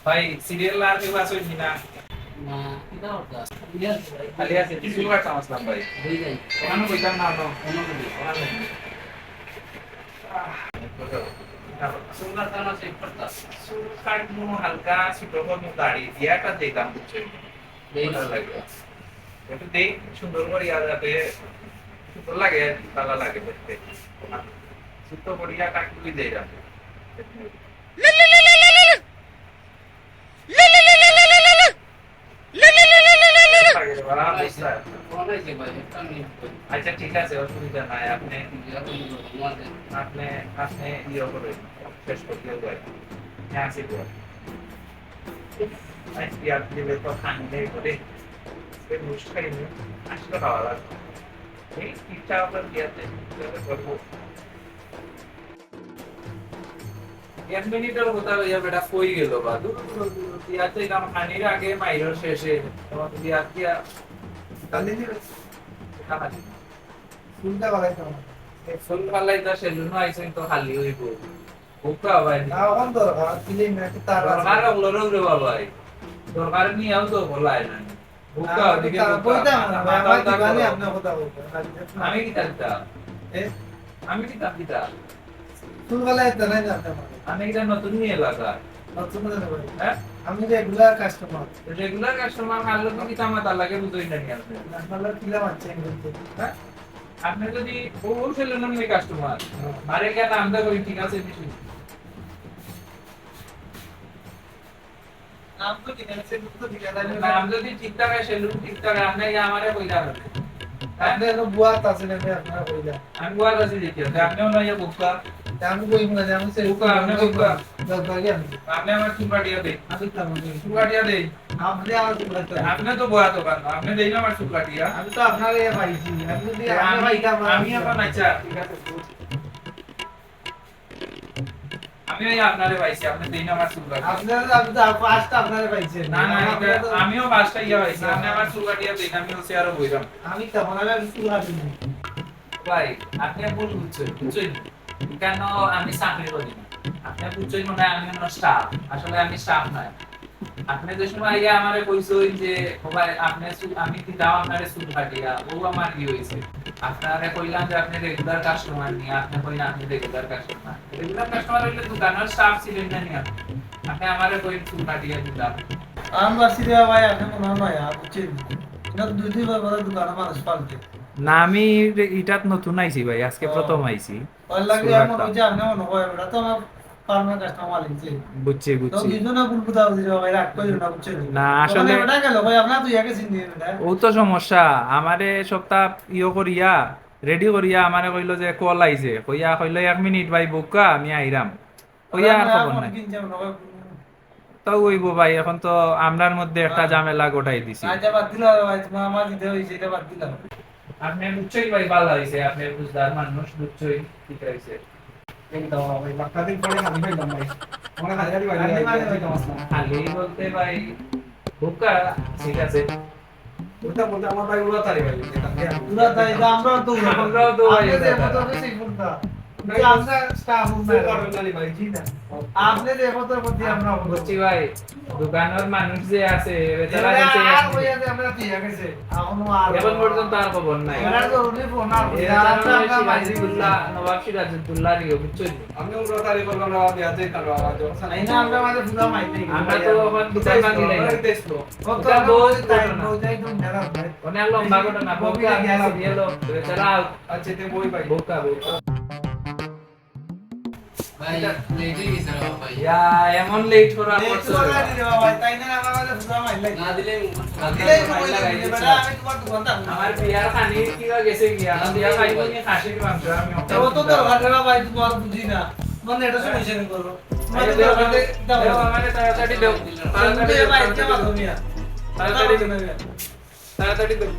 ভাই সিরিয়াল আর কেউ আছে না? না এটা ওটা খালি আছে কিছু কাটতাম আসলাম ভাই। দুই যাই ওখানে কইতাম না তো। সোনার দানা চেক করতা চুল কাটবো হালকা ছোট করবো দাড়ি দিয়াটা দিতাম বুঝছেন ভালো লাগে একটু দেই সুন্দর করে যাতে সুন্দর লাগে ভালো লাগে দেখতে ছোট করিয়া কাটবি দেই যাবে আচ্ছা ঠিক আছে অসুবিধা নাই আপনি আপনি আপনি ইয়ে করে শেষ করে দিয়ে যাই হ্যাঁ আসি তো আজকে আপনি তো খানলে করে সে মুশকিল নেই আসলে খাওয়া লাগবে এই ইচ্ছা আপনার দিয়াতে করবো 1 মিনিটের কথা হইয়া বেটা কই গেল বা দূর দূর দিয়াতে কাম খানির আগে মাইরর শেষে তোমার দিয়া দিয়া কালি দিবে খালি ফুলটা বানাইতে হবে ফুল ফালাই তা সেলুন আইছেন তো খালি হইব বুকা ভাই না ওখান দরকার দিলে মেয়ে তার দরকার ওগুলো রে বাবা দরকার নিয়েও তো বলাই না বুকা দিকে বইতা আমার দিবানি আপনি কথা বলবেন আমি কি তালতা এ আমি কি তালতা ফুল বানাইতে নাই জানতে পারি আমি এটা নতুন নিয়ে এলাকা নতুন না ভাই হ্যাঁ আমি রেগুলার কাস্টমার রেগুলার কাস্টমার খালো কি তামা তালাকে বুঝই না নি আপনি আপনারা কিলা মারছেন কিন্তু হ্যাঁ আপনি যদি ও সেলুনের মে কাস্টমার আরে কেন আমদা করি ঠিক আছে কিছু নাম তো ঠিক আছে তো ঠিক আছে নাম যদি ঠিকঠাক আছে সেলুন ঠিকঠাক আপনি আমারে কইরা হবে আপনি তো বুয়া আছে না আপনারা কইলা আমি গোয়া কাছে দেখি আপনিও না ইয়া বুকা আমি কইব না আমি সে বুকা আপনি বুকা দরকারি আমি আপনি আমার চুকাটিয়া দে আমি তো আমি চুকাটিয়া দে আপনি আমার সুলাতে আপনি তো বয়া দোকান আপনি দেই না আমার চুকাটিয়া আমি তো আপনার এ পাইছি আমি যদি আমি ভাইটা আমি এখন আচ্ছা ঠিক আছে আমি ওই আপনারে পাইছি আপনি দেই না আমার চুকাটিয়া আপনারা আমি তো ফার্স্ট আপনারে পাইছেন না না এটা আমিও পাঁচটা ইয়া পাইছি আপনি আমার চুকাটিয়া দেই না আমিও চেয়ারও বইরাম আমি তেমন আমি সুলাতে ভাই আপনি ভুল বুঝছেন কেন আমি চাকরি করি না আপনি বুঝছেন মনে হয় আমি আমার স্টাফ আসলে আমি স্টাফ নয় আপনি যে সময় আগে আমারে কইছেন যে ভাই আপনি আমি কি দাও আপনারে সুদ কাটিয়া ও আমার কি হইছে আপনারে কইলাম যে আপনি রেগুলার কাস্টমার নি আপনি কইনা আপনি রেগুলার কাস্টমার হইলে দোকানের স্টাফ ছিলেন না নি আপনি আমারে কইন সুদ কাটিয়া দিলাম আম বাসি দেওয়া ভাই আপনি মনে হয় আর বুঝছেন না দুই দুই বার বড় দোকানে মানুষ পালতে না আমি ইটাত নতুন আইছি ভাই আজকে প্রথম আইছি ওর লাগে আমার বুঝে আপনি মনে হয় এটা তো আমার পার্মানেন্ট কাস্টমার লিখছে বুঝছি তো বুঝছি কিছু না ভুল বুঝাও দিও ভাই রাখ কই না বুঝছেন না আসলে ওটা গেল ভাই আপনারা তুই আগে চিনি না ও তো সমস্যা আমারে সপ্তাহ ইয়ে করিয়া রেডি করিয়া আমারে কইলো যে কল আইছে কইয়া কইলো 1 মিনিট ভাই বুকা আমি আইরাম কইয়া আর খবর নাই তো ওইব ভাই এখন তো আমরার মধ্যে একটা ঝামেলা গোটাই দিছি আচ্ছা বাদ দিলা ভাই তোমার আমার দিতে হইছে এটা বাদ দিলাম আপনি বুঝছই ভাই ভালো হইছে আপনি বুঝদার মানুষ বুঝছই ঠিক হইছে একদম ভাই বাক্কা দিন পরে আমি ভাইলাম ভাই আমরা হাজারি ভাই খালি বলতে ভাই বুকা ঠিক আছে ওটা বলতে আমার ভাই উড়া তারি ভাই উড়া তারি আমরা তো আমরাও তো ভাই আপনি দেখো তো সেই ফুলটা যে আমরা স্টাফ রুমে করবেন ভাই জি না আপনি দেখো তো প্রতি আমরা বুঝছি ভাই দোকানের মানুষ যে আছে বেচারা আর গেছে হইয়া যে আমরা দিয়া গেছে এখন পর্যন্ত আর খবর নাই এরা জরুরি ফোন আর আমরা সিরাজুল্লাহ নবাব সিরাজুল্লাহ রিও বুঝছেন আমি উড়া তারি করলাম না বিয়াতে কালো আওয়াজ নাই না আমরা মাঝে ফুলা মাইতে আমরা তো এখন দোকান ভাঙি নাই দেখলো কত এটা বহুত তাই ঘটনা। বোঝাই তো নেরা ভাই অনেক লম্বা ঘটনা বোকা গেছে দিয়েলো বেচারা আচ্ছা তে বই ভাই বোকা বোকা ভাই লেডি গেছে ভাই ইয়া এমন লেট করা দেখো করছে না দিলে ভাই তাই না আমার মাঝে ফুলা মাইলাই না দিলে দিলে কই লাগাই বেটা আমি তোমার দোকান দাম আমার বিয়ার খানি কিবা গেছে গিয়া বিয়া খাইবো নি খাসির মাংস আমি তো তো দরকার ভাই তোমার বুঝি না মানে এটা সলিউশন করো মানে দেও দাও আমারে তাড়াতাড়ি দেও তাড়াতাড়ি ভাই কেমন তুমি তাড়াতাড়ি দেও তাড়াতাড়ি দেও